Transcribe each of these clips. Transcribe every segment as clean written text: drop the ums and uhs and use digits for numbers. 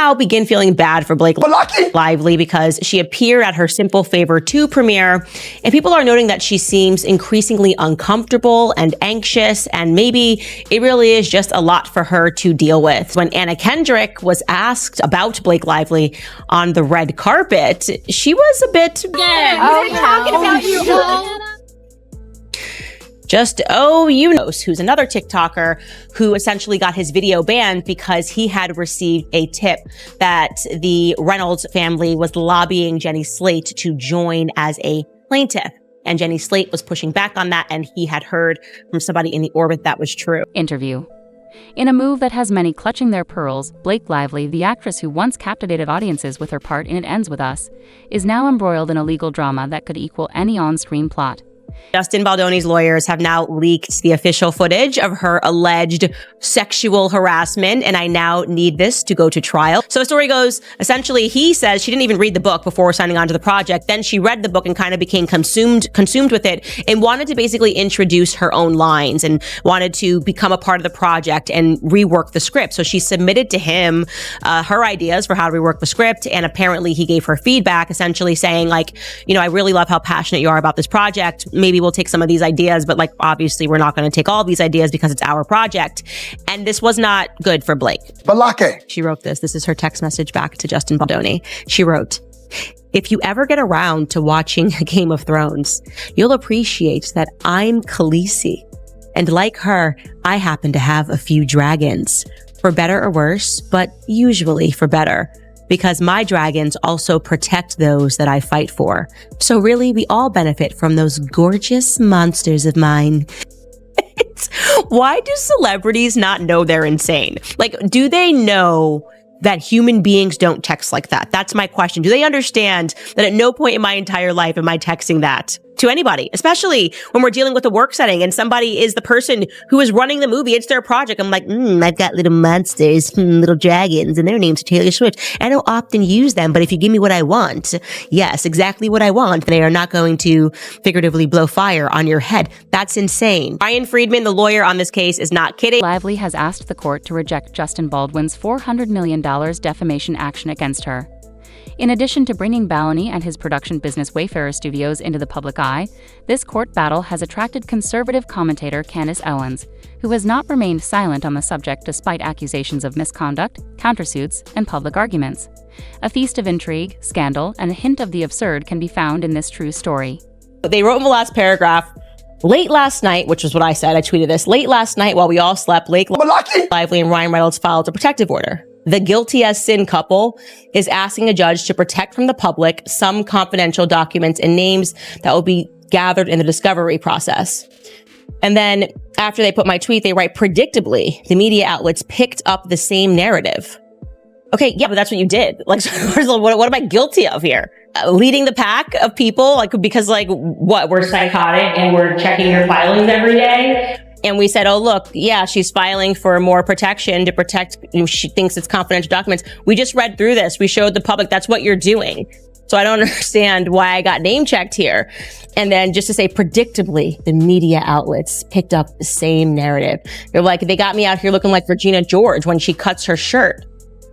now begin feeling bad for Blake Lively because she appeared at her Simple Favor 2 premiere, and people are noting that she seems increasingly uncomfortable and anxious, and maybe it really is just a lot for her to deal with. When Anna Kendrick was asked about Blake Lively on the red carpet, she was a bit, talking about you. Just, who's another TikToker who essentially got his video banned because he had received a tip that the Reynolds family was lobbying Jenny Slate to join as a plaintiff. And Jenny Slate was pushing back on that, and he had heard from somebody in the orbit that was true. Interview. In a move that has many clutching their pearls, Blake Lively, the actress who once captivated audiences with her part in It Ends With Us, is now embroiled in a legal drama that could equal any on-screen plot. Justin Baldoni's lawyers have now leaked the official footage of her alleged sexual harassment, and I now need this to go to trial. So the story goes, essentially, he says she didn't even read the book before signing on to the project. Then she read the book and kind of became consumed with it and wanted to basically introduce her own lines and wanted to become a part of the project and rework the script. So she submitted to him her ideas for how to rework the script, and apparently he gave her feedback, essentially saying, like, I really love how passionate you are about this project. Maybe we'll take some of these ideas, but obviously we're not going to take all these ideas because it's our project. And this was not good for Blake. Balake. She wrote this. This is her text message back to Justin Baldoni. She wrote, "If you ever get around to watching Game of Thrones, you'll appreciate that I'm Khaleesi. And like her, I happen to have a few dragons. For better or worse, but usually for better. Because my dragons also protect those that I fight for. So really, we all benefit from those gorgeous monsters of mine." Why do celebrities not know they're insane? Do they know that human beings don't text like that? That's my question. Do they understand that at no point in my entire life am I texting that to anybody, especially when we're dealing with a work setting and somebody is the person who is running the movie? It's their project. I'm like, I've got little monsters, little dragons, and their names are Taylor Swift. I don't often use them, but if you give me what I want, yes, exactly what I want, they are not going to figuratively blow fire on your head. That's insane. Ryan Friedman, the lawyer on this case, is not kidding. Lively has asked the court to reject Justin Baldwin's $400 million defamation action against her. In addition to bringing Ballany and his production business Wayfarer Studios into the public eye, this court battle has attracted conservative commentator Candace Owens, who has not remained silent on the subject despite accusations of misconduct, countersuits, and public arguments. A feast of intrigue, scandal, and a hint of the absurd can be found in this true story. They wrote in the last paragraph, "Late last night," which was what I said, I tweeted this, "Late last night while we all slept, Blake Lively and Ryan Reynolds filed a protective order. The guilty as sin couple is asking a judge to protect from the public some confidential documents and names that will be gathered in the discovery process." And then after they put my tweet, they write, "Predictably, the media outlets picked up the same narrative." Okay, yeah, but that's what you did. What am I guilty of here? Leading the pack of people, because what, we're psychotic and we're checking your filings every day? And we said, oh, look, yeah, she's filing for more protection to protect, she thinks it's confidential documents. We just read through this. We showed the public that's what you're doing. So I don't understand why I got name checked here. And then just to say, predictably, the media outlets picked up the same narrative. They're like, they got me out here looking like Regina George when she cuts her shirt.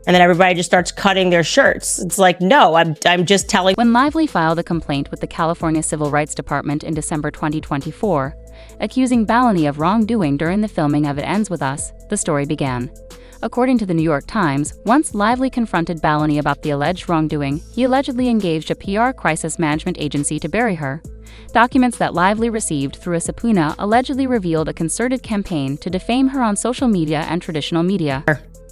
And then everybody just starts cutting their shirts. It's like, no, I'm just telling. When Lively filed a complaint with the California Civil Rights Department in December 2024, accusing Ballany of wrongdoing during the filming of It Ends With Us, the story began. According to the New York Times, once Lively confronted Ballany about the alleged wrongdoing, he allegedly engaged a PR crisis management agency to bury her. Documents that Lively received through a subpoena allegedly revealed a concerted campaign to defame her on social media and traditional media.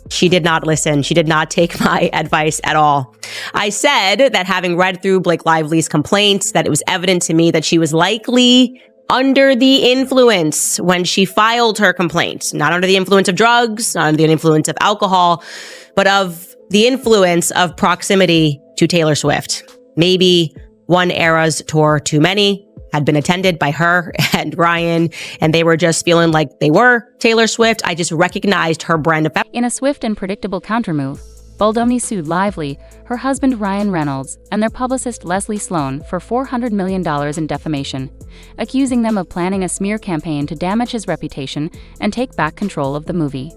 She did not listen. She did not take my advice at all. I said that having read through Blake Lively's complaints, that it was evident to me that she was likely under the influence when she filed her complaint. Not under the influence of drugs, not under the influence of alcohol, but of the influence of proximity to Taylor Swift. Maybe one Eras tour too many had been attended by her and Ryan, and they were just feeling like they were Taylor Swift. I just recognized her brand of... In a swift and predictable countermove, Baldoni sued Lively, her husband Ryan Reynolds, and their publicist Leslie Sloan for $400 million in defamation, accusing them of planning a smear campaign to damage his reputation and take back control of the movie.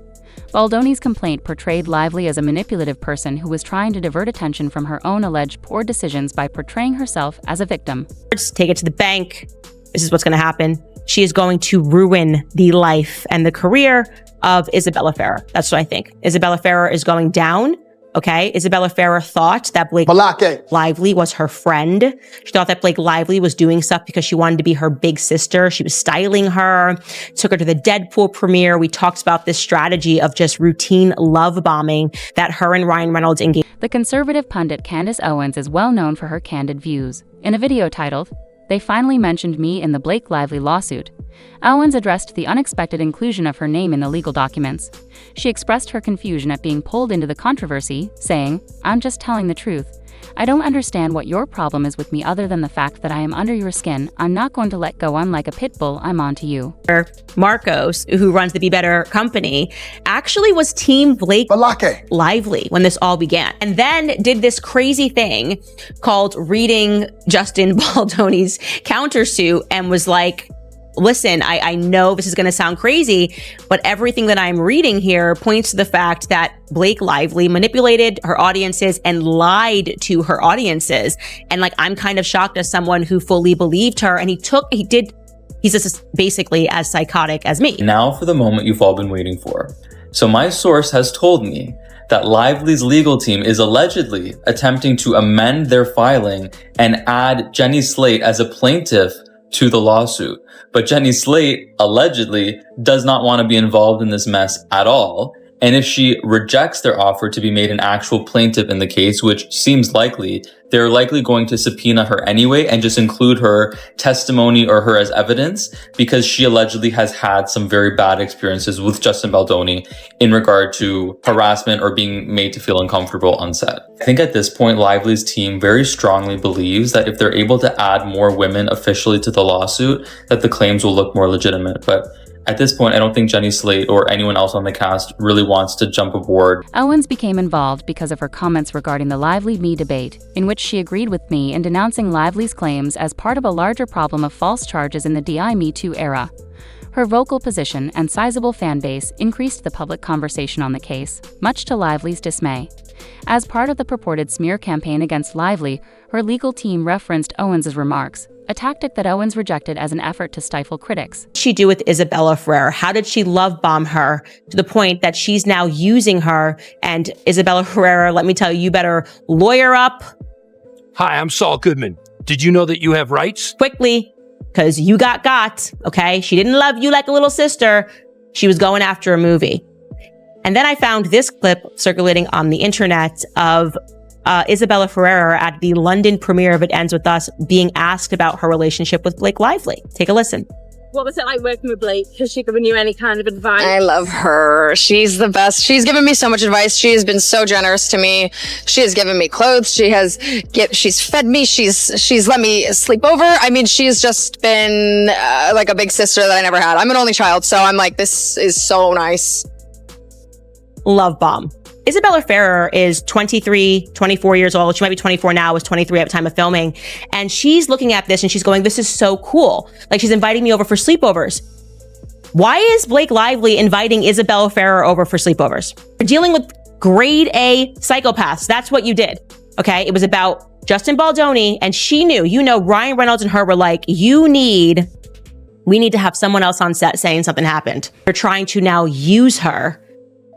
Baldoni's complaint portrayed Lively as a manipulative person who was trying to divert attention from her own alleged poor decisions by portraying herself as a victim. Take it to the bank. This is what's going to happen. She is going to ruin the life and the career of Isabella Ferrer. That's what I think. Isabella Ferrer is going down. Okay. Isabella Ferrer thought that Blake Lively was her friend. She thought that Blake Lively was doing stuff because she wanted to be her big sister. She was styling her, took her to the Deadpool premiere. We talked about this strategy of just routine love bombing that her and Ryan Reynolds engaged. The conservative pundit Candace Owens is well known for her candid views. In a video titled, "They Finally Mentioned Me in the Blake Lively Lawsuit," Owens addressed the unexpected inclusion of her name in the legal documents. She expressed her confusion at being pulled into the controversy, saying, "I'm just telling the truth. I don't understand what your problem is with me other than the fact that I am under your skin. I'm not going to let go. I'm like a pit bull. I'm on to you." Marcos, who runs the Be Better company, actually was team Blake Lively when this all began. And then did this crazy thing called reading Justin Baldoni's countersuit and was like, listen, I know this is going to sound crazy, but everything that I'm reading here points to the fact that Blake Lively manipulated her audiences and lied to her audiences. And like, I'm kind of shocked as someone who fully believed her. And he's just basically as psychotic as me. Now for the moment you've all been waiting for. So my source has told me that Lively's legal team is allegedly attempting to amend their filing and add Jenny Slate as a plaintiff to the lawsuit. But Jenny Slate allegedly does not want to be involved in this mess at all. And if she rejects their offer to be made an actual plaintiff in the case, which seems likely, they're likely going to subpoena her anyway and just include her testimony or her as evidence because she allegedly has had some very bad experiences with Justin Baldoni in regard to harassment or being made to feel uncomfortable on set. I think at this point, Lively's team very strongly believes that if they're able to add more women officially to the lawsuit, that the claims will look more legitimate. But at this point, I don't think Jenny Slate or anyone else on the cast really wants to jump aboard. Owens became involved because of her comments regarding the Lively Me debate, in which she agreed with me in denouncing Lively's claims as part of a larger problem of false charges in the DI Me Too era. Her vocal position and sizable fan base increased the public conversation on the case, much to Lively's dismay. As part of the purported smear campaign against Lively, her legal team referenced Owens' remarks, a tactic that Owens rejected as an effort to stifle critics. What did she do with Isabella Ferrer? How did she love bomb her to the point that she's now using her? And Isabella Ferrer, let me tell you, you better lawyer up. Hi, I'm Saul Goodman. Did you know that you have rights? Quickly, because you got, okay? She didn't love you like a little sister. She was going after a movie. And then I found this clip circulating on the internet of Isabella Ferrer at the London premiere of It Ends With Us being asked about her relationship with Blake Lively. Take a listen. What was it like working with Blake? Has she given you any kind of advice? I love her. She's the best. She's given me so much advice. She has been so generous to me. She has given me clothes. She's fed me. She's let me sleep over. I mean, she's just been like a big sister that I never had. I'm an only child, so I'm like, this is so nice. Love bomb. Isabella Ferrer is 23, 24 years old. She might be 24 now, was 23 at the time of filming. And she's looking at this and she's going, this is so cool. Like, she's inviting me over for sleepovers. Why is Blake Lively inviting Isabella Ferrer over for sleepovers? You're dealing with grade A psychopaths. That's what you did. Okay. It was about Justin Baldoni, and she knew, Ryan Reynolds and her were like, we need to have someone else on set saying something happened. They're trying to now use her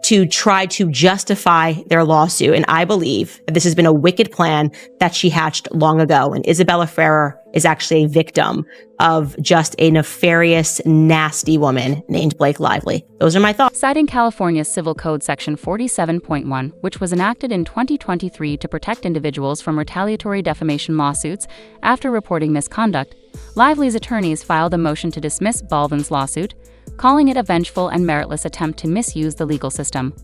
to try to justify their lawsuit. And I believe that this has been a wicked plan that she hatched long ago. And Isabella Ferrer is actually a victim of just a nefarious, nasty woman named Blake Lively. Those are my thoughts. Citing California's Civil Code Section 47.1, which was enacted in 2023 to protect individuals from retaliatory defamation lawsuits after reporting misconduct, Lively's attorneys filed a motion to dismiss Baldwin's lawsuit, calling it a vengeful and meritless attempt to misuse the legal system.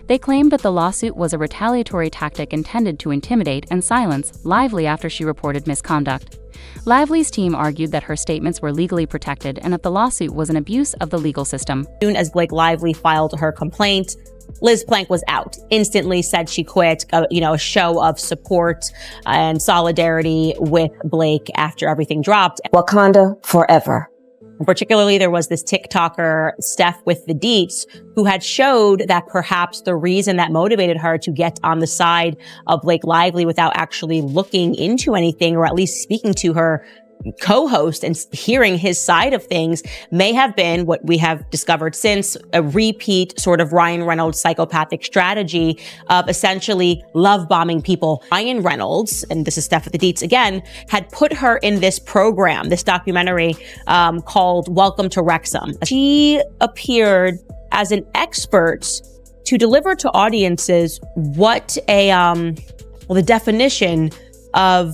They claimed that the lawsuit was a retaliatory tactic intended to intimidate and silence Lively after she reported misconduct. Lively's team argued that her statements were legally protected and that the lawsuit was an abuse of the legal system. As soon as Blake Lively filed her complaint, Liz Plank was out, instantly said she quit, a show of support and solidarity with Blake after everything dropped. Wakanda forever. And particularly, there was this TikToker, Steph with the Deets, who had showed that perhaps the reason that motivated her to get on the side of Blake Lively without actually looking into anything, or at least speaking to her co-host and hearing his side of things, may have been what we have discovered since, a repeat sort of Ryan Reynolds psychopathic strategy of essentially love bombing people. Ryan Reynolds, and this is Steph with the Deets again, had put her in this program, this documentary called Welcome to Wrexham. She appeared as an expert to deliver to audiences what the definition of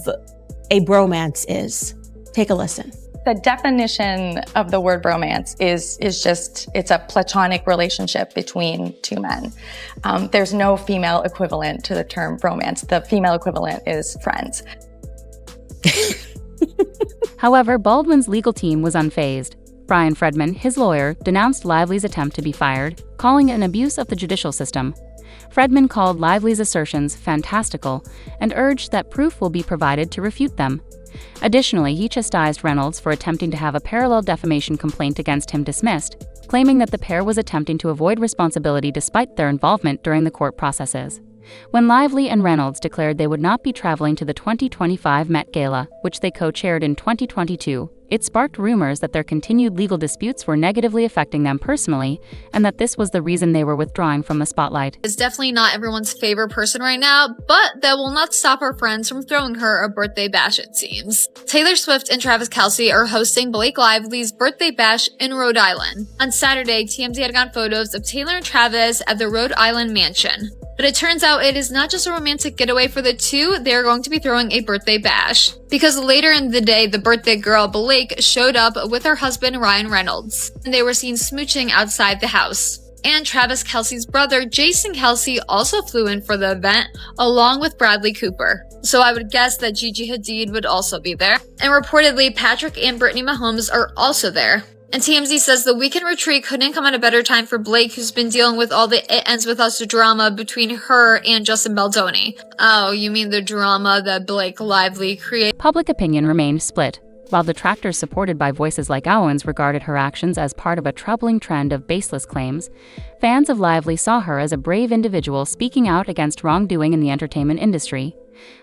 a bromance is. Take a listen. The definition of the word bromance is just, it's a platonic relationship between two men. There's no female equivalent to the term bromance. The female equivalent is friends. However, Baldwin's legal team was unfazed. Brian Fredman, his lawyer, denounced Lively's attempt to be fired, calling it an abuse of the judicial system. Fredman called Lively's assertions fantastical and urged that proof will be provided to refute them. Additionally, he chastised Reynolds for attempting to have a parallel defamation complaint against him dismissed, claiming that the pair was attempting to avoid responsibility despite their involvement during the court processes. When Lively and Reynolds declared they would not be traveling to the 2025 Met Gala, which they co-chaired in 2022, it sparked rumors that their continued legal disputes were negatively affecting them personally, and that this was the reason they were withdrawing from the spotlight. Is definitely not everyone's favorite person right now, but that will not stop her friends from throwing her a birthday bash, it seems. Taylor Swift and Travis Kelce are hosting Blake Lively's birthday bash in Rhode Island. On Saturday, TMZ had gotten photos of Taylor and Travis at the Rhode Island mansion. But it turns out it is not just a romantic getaway for the two, they are going to be throwing a birthday bash. Because later in the day, the birthday girl, Blake, showed up with her husband, Ryan Reynolds. And they were seen smooching outside the house. And Travis Kelce's brother, Jason Kelce, also flew in for the event, along with Bradley Cooper. So I would guess that Gigi Hadid would also be there. And reportedly, Patrick and Brittany Mahomes are also there. And TMZ says the weekend retreat couldn't come at a better time for Blake, who's been dealing with all the It Ends With Us drama between her and Justin Baldoni. Oh, you mean the drama that Blake Lively created? Public opinion remained split. While detractors supported by voices like Owens regarded her actions as part of a troubling trend of baseless claims, fans of Lively saw her as a brave individual speaking out against wrongdoing in the entertainment industry.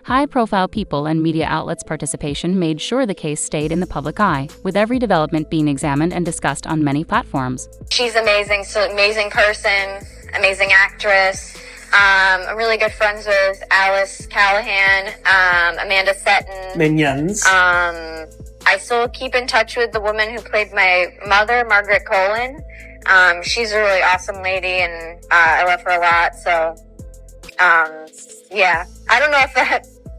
High-profile people and media outlets' participation made sure the case stayed in the public eye, with every development being examined and discussed on many platforms. She's amazing, so amazing person, amazing actress. I'm really good friends with Alice Callahan, Amanda Setton. Minions. I still keep in touch with the woman who played my mother, Margaret Colin. She's a really awesome lady, and I love her a lot. So, yeah, I don't know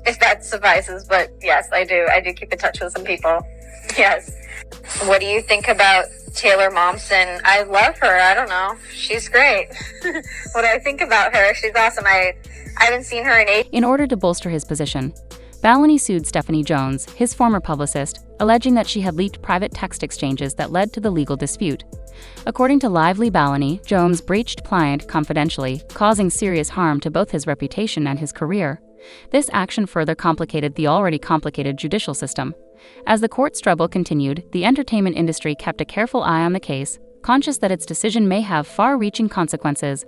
if that suffices, but yes, I do. I do keep in touch with some people. Yes. What do you think about Taylor Momsen? I love her. I don't know. She's great. What do I think about her? She's awesome. I haven't seen her in 8 years. In order to bolster his position, Ballany sued Stephanie Jones, his former publicist, alleging that she had leaked private text exchanges that led to the legal dispute. According to Lively Ballany, Jones breached client confidentially, causing serious harm to both his reputation and his career. This action further complicated the already complicated judicial system. As the court struggle continued, the entertainment industry kept a careful eye on the case, conscious that its decision may have far-reaching consequences.